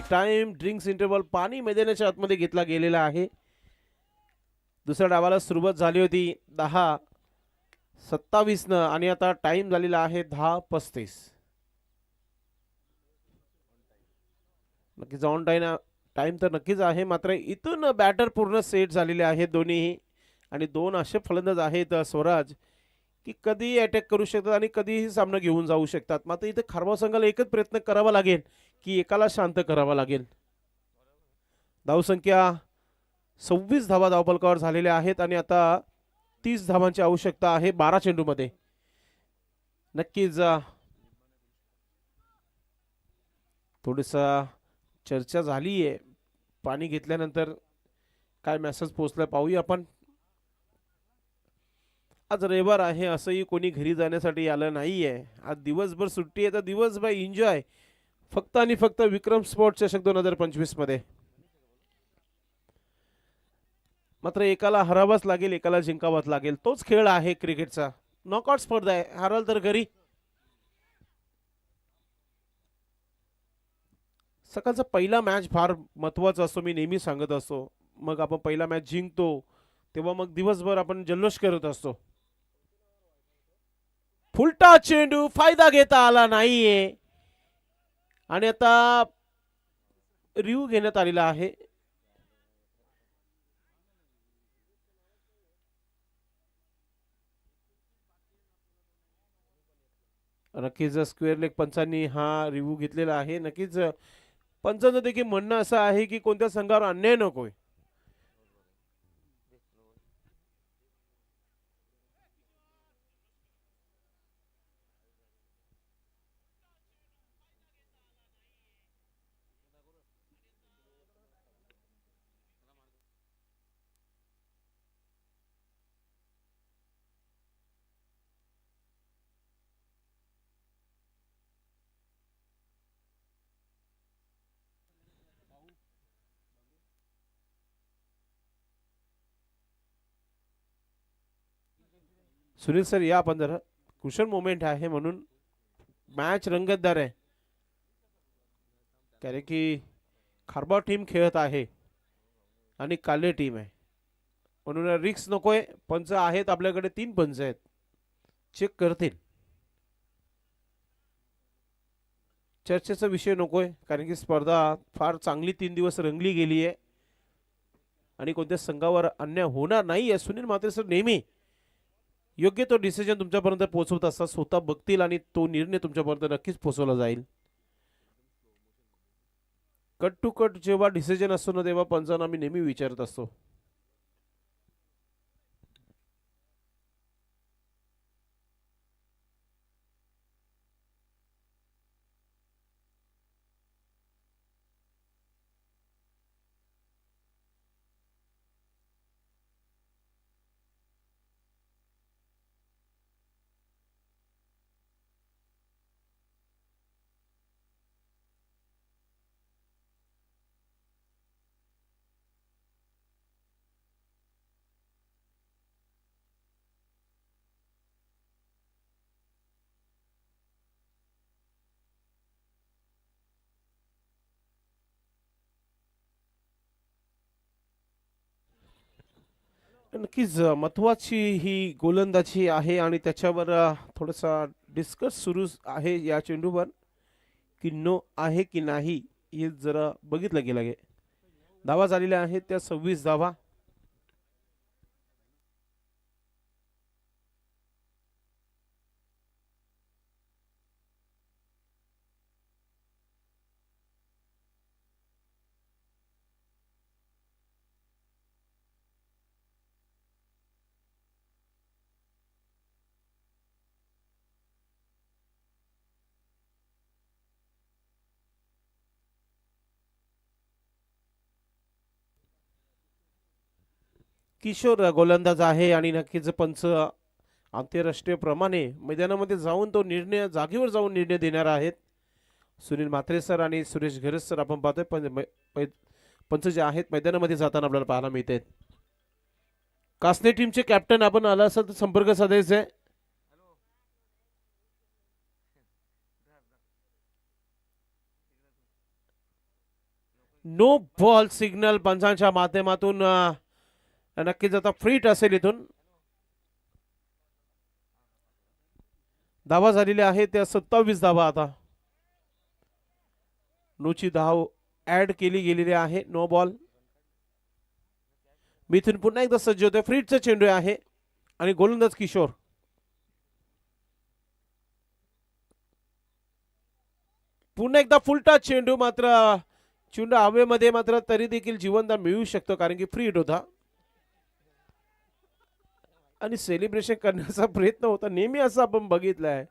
टाइम ड्रिंक्स इंटरवल पाणी मैदानाच्या आतमध्ये घेतला गेलेला आहे. दुसऱ्या डावाला सुरुवात झाली होती 10:27 न आणि आता टाइम झालेला आहे 10:35. नक्कीच ऑन टाइम तर नक्कीच आहे मात्र इथून बॅटर पूर्ण सेट झालेले आहेत दोन्ही. आणि दोन असे फलंदाज आहेत स्वराज की कधी अटॅक करू शकतात आणि कधीही सामना घेऊन जाऊ शकतात. मात्र इथे खारबाव संघाला एकच प्रयत्न करावा लागेल की एकाला शांत करावा लागेल. धावसंख्या 26 धावा धावफलकावर झालेल्या आहेत आणि आता 30 धावांची आवश्यकता आहे 12 चेंडूमध्ये. नक्कीच थोडीसा चर्चा झाली आहे. पाणी घेतल्यानंतर काय मेसेज पोहोचला पाहूया आपण. आज रविवार आहे असंही कोणी घरी जाण्यासाठी आलं नाहीये. आज दिवसभर सुट्टी आहे तर दिवसभर एन्जॉय फक्त आणि फक्त विक्रम स्पोर्ट्स चषक 2025 मध्ये. मात्र एकाला हरावाच लागेल, एकाला जिंकावाच लागेल. तोच खेळ आहे क्रिकेटचा. नॉकआउट स्पर्धा आहे. हराल तर घरी. सकाळचा पहिला मॅच फार महत्वाचा असतो. मी नेहमी सांगत असतो. मग आपण पहिला मॅच जिंकतो तेव्हा मग दिवसभर आपण जल्लोष करत असतो. फुलटा चेंडू फायदा घेता आला नाहीये आणि आता रिव्ह्यू घेण्यात आलेला आहे. नक्कीच स्क्वेअर लेग पंचांनी हा रिव्ह्यू घेतलेला आहे. नक्कीच पंचांचं देखील म्हणणं असं आहे की कोणत्या संघावर अन्याय नकोय. सुनील सर या आपण जरा. कुशल मोमेंट आहे म्हणून मॅच रंगतदार आहे. कारण की खारबाव टीम खेळत आहे आणि काले टीम आहे म्हणून रिक्स नकोय. पंच आहेत आपल्याकडे. 3 पंच आहेत. चेक करतील. चर्चेचा विषय नकोय कारण की स्पर्धा फार चांगली 3 दिवस रंगली गेली आहे आणि कोणत्या संघावर अन्याय होणार नाही. सुनील म्हात्रे सर नेहमी योग्य तो डिसिजन तुमच्यापर्यंत पोहोचवत असतात. स्वतः बघतील आणि तो निर्णय तुमच्यापर्यंत नक्कीच पोहोचवला जाईल. कट टू कट जेव्हा डिसिजन असतो ना तेव्हा पंचांना मी नेहमी विचारत असतो. नक्कीच महत्वाची ही गोलंदाजी आहे आणि त्याच्यावर थोडासा डिस्कस सुरू आहे या चेंडूवर की नो आहे की नाही हे जरा बघितलं गेलं गे. धावा झालेल्या आहेत त्या 26 धावा. किशोर गोलंदाज आहे आणि नक्कीच पंच आंतरराष्ट्रीय प्रमाणे मैदानामध्ये जाऊन तो निर्णय जागेवर जाऊन निर्णय देणार आहेत. सुनील म्हात्रे सर आणि सुरेश घरस सर आपण पाहतोय पंच जे आहेत मैदानामध्ये जाताना आपल्याला पाहायला मिळत आहेत. कासने टीमचे कॅप्टन आपण आला असाल तर संपर्क साधायचा आहे. नो बॉल सिग्नल पंचांच्या माध्यमातून नक्कीच आता फ्रीट असेल इथून. धावा झालेल्या आहेत त्या 27 धावा. आता नोची धाव ऍड केली गेलेली आहे. No ball. मिथून पुन्हा एकदा सज्ज होते. फ्रीटचा चेंडू आहे आणि गोलंदाज किशोर. पुन्हा एकदा फुलटा चेंडू. मात्र चेंडू हवेमध्ये मात्र तरी देखील जीवनदान मिळू शकतो कारण की फ्री हिट होता आणि सेलिब्रेशन करण्याचा प्रयत्न होता. नेहमी असं आपण बघितलं आहे.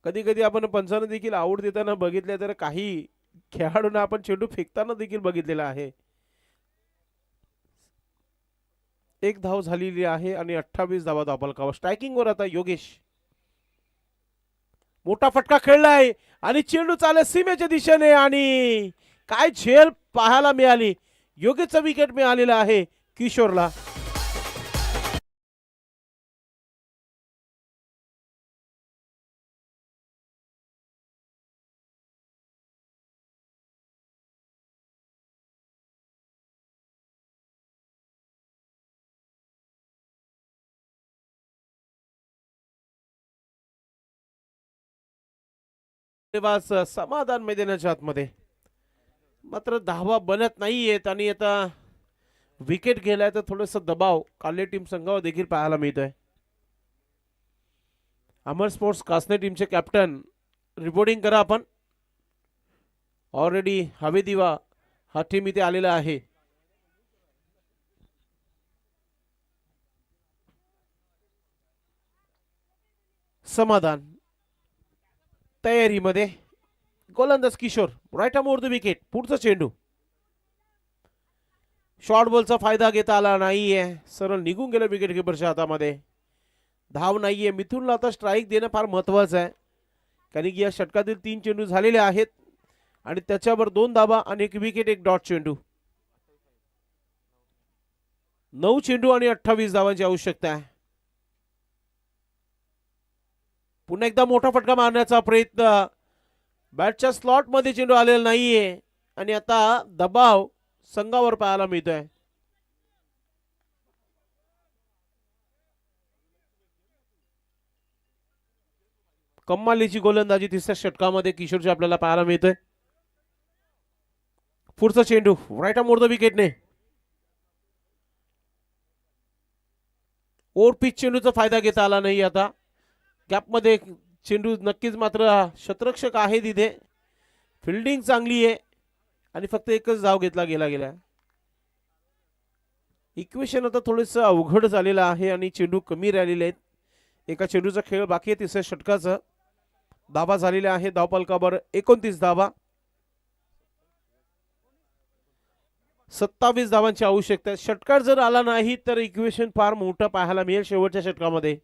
कधी कधी आपण पंचांना देखील आऊट देताना बघितले तर काही खेळाडूंना आपण चेंडू फेकताना देखील बघितलेला आहे. एक धाव झालेली आहे आणि 28 धावा धावफलकावर. स्ट्रायकिंग वर आता योगेश. मोठा फटका खेळलाय आणि चेंडू चालला सीमेच्या दिशेने आणि काय झेल पाहायला मिळाली. योगेशचा विकेट मिळालेला आहे किशोरला. समाधान मैदानाच्या आतमध्ये मात्र धावा बनत नाहीयेत आणि आता विकेट गेलाय तर थोडस दबाव काले टीम संघावर देखील पाहायला मिळतोय. अमर स्पोर्ट्स कासने टीमचे कॅप्टन रिपोर्टिंग करा आपण. ऑलरेडी हवे दिवा हा टीम इथे आलेला आहे. समाधान तयारीमध्ये. गोलंदाज Kishore right arm over the wicket. पुढचा चेंडू. शॉर्ट बॉलचा फायदा घेता आला नाहीये. सरळ निघून गेलं विकेट किपरच्या हातामध्ये. धाव नाहीये. मिथुनला आता स्ट्राईक देणं फार महत्वाचं आहे कारण की या षटकातील 3 चेंडू झालेले आहेत आणि त्याच्यावर 2 धावा आणि 1 विकेट 1 डॉट चेंडू. 9 चेंडू आणि 28 धावांची आवश्यकता आहे. पुन्हा एकदा मोठा फटका मारण्याचा प्रयत्न. बॅटच्या स्लॉट मध्ये चेंडू आलेला नाहीये आणि आता दबाव संघावर पाहायला मिळतोय. कम्मालीची गोलंदाजी तिसऱ्या षटकामध्ये किशोरची आपल्याला पाहायला मिळतोय. पुढचा चेंडू राईट आर्म ओव्हर द विकेटने. ओव्हर पिच चेंडूचा फायदा घेता आला नाही. आता गॅपमध्ये चेंडू नक्कीच मात्र शतरक्षक आहे तिथे. फिल्डिंग चांगली आहे आणि फक्त एकच धाव घेतला गेला. इक्वेशन आता थोडंसं अवघड झालेलं आहे आणि चेंडू कमी राहिलेले आहेत. एका चेंडूचा खेळ बाकी आहे तिसऱ्या षटकाचं. धावा झालेल्या आहे धावफलकावर 29 धावा. 27 धावांची आवश्यकता आहे. षटकार जर आला नाही तर इक्वेशन फार मोठं पाहायला मिळेल शेवटच्या षटकामध्ये.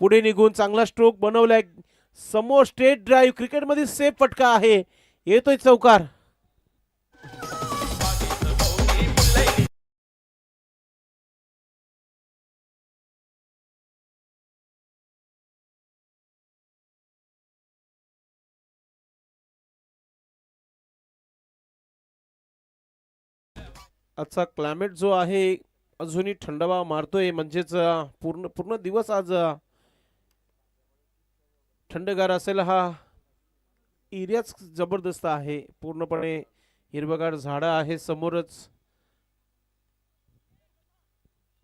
पुढे निघून चांगला स्ट्रोक बनवलाय. समोर स्ट्रेट ड्राईव्ह. क्रिकेटमध्ये सेफ फटका आहे. येतोय चौकार. आजचा क्लायमेट जो आहे अजूनही थंडावा मारतोय, म्हणजेच पूर्ण पूर्ण दिवस आज थंडगार असेल. हा एरियाच जबरदस्त आहे, पूर्णपणे हिरवगार झाडं आहे समोरच.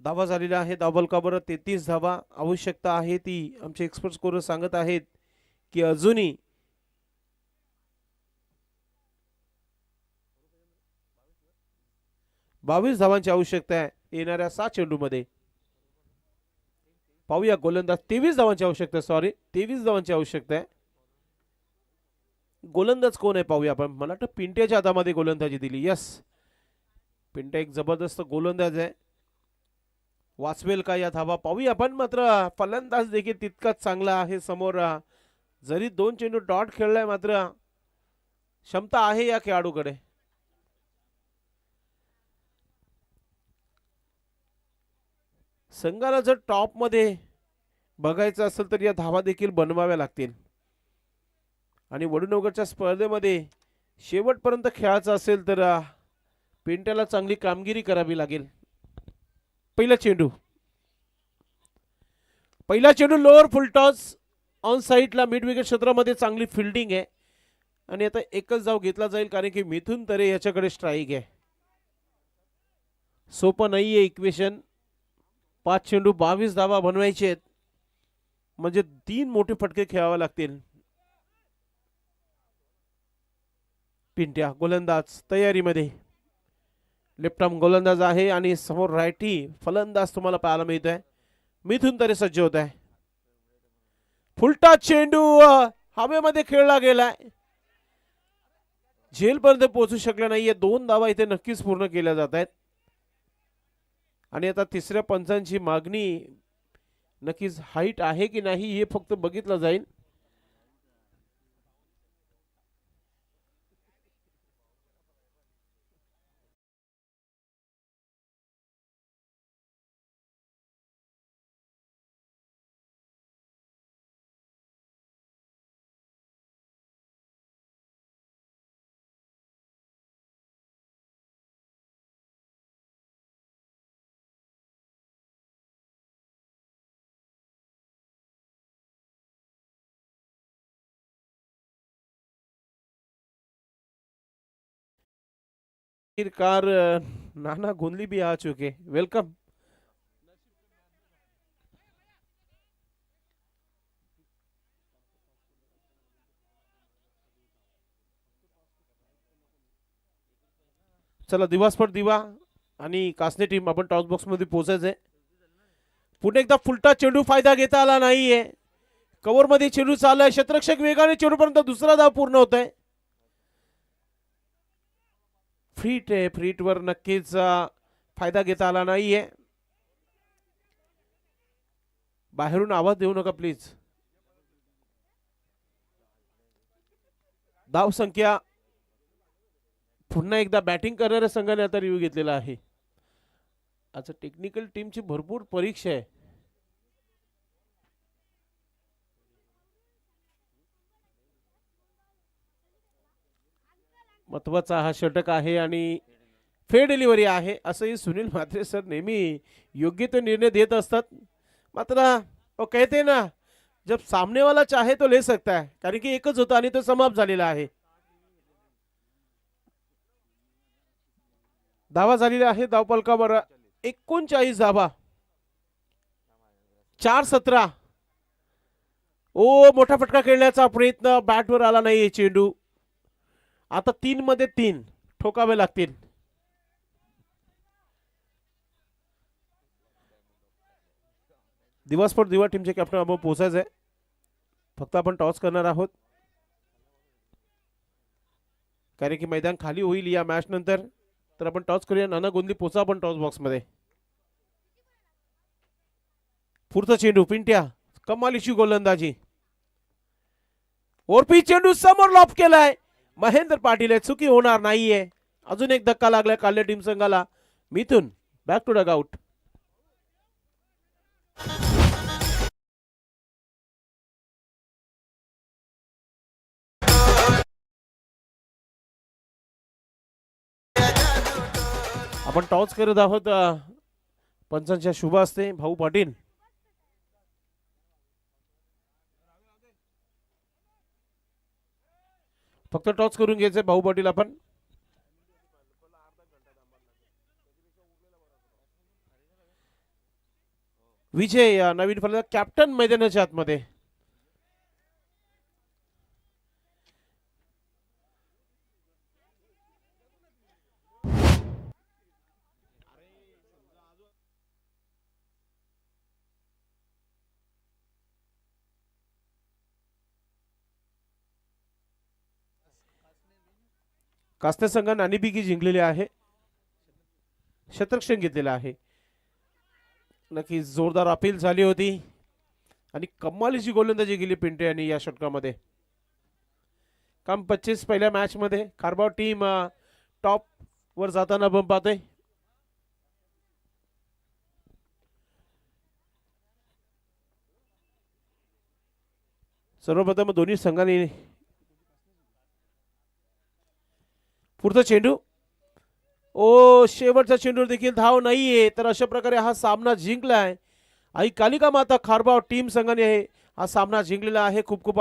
धावा झालेला आहे धावबलकावर 33 धावा आवश्यकता आहे ती. आमचे एक्सपर्ट स्कोर सांगत आहेत की अजूनही 22 धावांची आवश्यकता आहे येणाऱ्या 6 चेंडूमध्ये. पाहूया गोलंदाज. 23 धावांची आवश्यकता आहे, सॉरी 23 धावांची आवश्यकता आहे. गोलंदाज कोण आहे पाहूया आपण. मला वाटतं पिंट्याच्या हातामध्ये गोलंदाजी दिली. यस, पिंट्या एक जबरदस्त गोलंदाज आहे. वाचवेल का या धावा पाहूया आपण. मात्र फलंदाज देखील तितकाच चांगला आहे समोर. जरी 2 चेंडू डॉट खेळलाय, मात्र क्षमता आहे या खेळाडूकडे. संघाला जर टॉप मध्ये बघायचं असेल तर या धावा देखील बनवाव्या लागतील. आणि वडूनगरच्या स्पर्धेमध्ये शेवटपर्यंत खेळायचं असेल तर पिंट्याला चांगली कामगिरी करावी लागेल. पहिला चेंडू लोअर फुलटॉस ऑन साईडला मिड विकेट क्षेत्रामध्ये चांगली फिल्डिंग आहे. आणि आता एकच धाव घेतला जाईल कारण की मिथुन तरे याच्याकडे स्ट्राईक आहे. सोपं नाहीये इक्वेशन. 5 चेंडू 22 धावा बनवायचे आहेत, म्हणजे 3 मोठे फटके खेळावे लागतील. पिंट्या गोलंदाज तयारीमध्ये. लेफ्ट आर्म गोलंदाज आहे आणि समोर रायटी फलंदाज तुम्हाला पाहायला मिळत आहे. मिथुन तरी सज्ज होत आहे. फुलटा चेंडू हवेमध्ये खेळला गेलाय, झेलपर्यंत पोहोचू शकला नाहीये. 2 धावा इथे नक्कीच पूर्ण केल्या जात आहेत. आणि आता तिसऱ्या पंचांची मागणी नक्कीच हाईट आहे की नाही हे फक्त बघितलं जाईल. कार नाना गोंदली भी आ चुके. वेलकम. चला दिवास्फोट दिवा आणि कासने टीम आपण टॉस बॉक्स मध्ये पोहोचायचंय. पुन्हा एकदा फुलटा चेंडू फायदा घेता आला नाहीये. कव्हर मध्ये चेंडू चाललाय, क्षेत्ररक्षक वेगाने चेंडूपर्यंत दुसरा धाव पूर्ण होत आहे. फ्रीट आहे, फ्रीटवर नक्कीच फायदा घेता आला नाहीये. बाहेरून आवाज देऊ नका प्लीज. धाव संख्या पुन्हा एकदा बॅटिंग करणाऱ्या संघाने आता रिव्ह्यू घेतलेला आहे. आता टेक्निकल टीमची भरपूर परीक्षा आहे. महत्वाचा हा षटक आहे आणि फेअर डिलिव्हरी आहे असंही सुनील म्हात्रे सर नेहमी योग्य तो निर्णय देत असतात. मात्र वो कहते ना, जब सामने वाला चाहे तो ले सकता है, कारण की एकच होता आणि तो समाप्त झालेला आहे. धावा झालेला आहे धावपलकावर 39 धावा. 4-17. ओ मोठा फटका खेळण्याचा प्रयत्न, बॅटवर आला नाही चेंडू. आता 3 मध्ये 3 ठोकावे लागतील. दिवसभर दिवा टीमचे कॅप्टन आपण पोहोचायचंय. फक्त आपण टॉस करणार आहोत कारण की मैदान खाली होईल या मॅच नंतर. तर आपण टॉस करूया. नाना गोंदली पोचा आपण टॉस बॉक्स मध्ये. पुढचा चेंडू पिंट्या, कमालीची गोलंदाजी. ओरपी चेंडू समोर लॉप केलाय. महेंद्र पाटील आहे, चुकी होणार नाहीये. अजून एक धक्का लागलाय काल्या टीम संघाला. मिथुन बॅक टू डगआउट. आपण टॉस करत आहोत. पंचांच्या शुभ असते भाऊ पाटील. फक्त टॉस करून घ्यायचे भाऊ पाटील आपण. विजय या नवीन फलंदाज कॅप्टन मैदानाच्या आतमध्ये. कास्ते संघाने नाणेफेकी जिंकलेली आहे. शतरक्षण घेतलेलं आहे. नक्की जोरदार अपील झाली होती आणि कमालीची गोलंदाजी केली पिंटे यांनी या षटकामध्ये. काम 25 पहिल्या मॅच मध्ये खारबाव टीम टॉप वर जाताना आपण पाहतोय. सर्वप्रथम दोन्ही संघांनी पुढचा चेंडू. ओ शेवटच्या चेंडूवर देखील धाव नाहीये. तर अशा प्रकारे हा सामना जिंकलाय. आई कालिका माता खारबाव टीम संघाने हा सामना जिंकलेला आहे. खूप खूप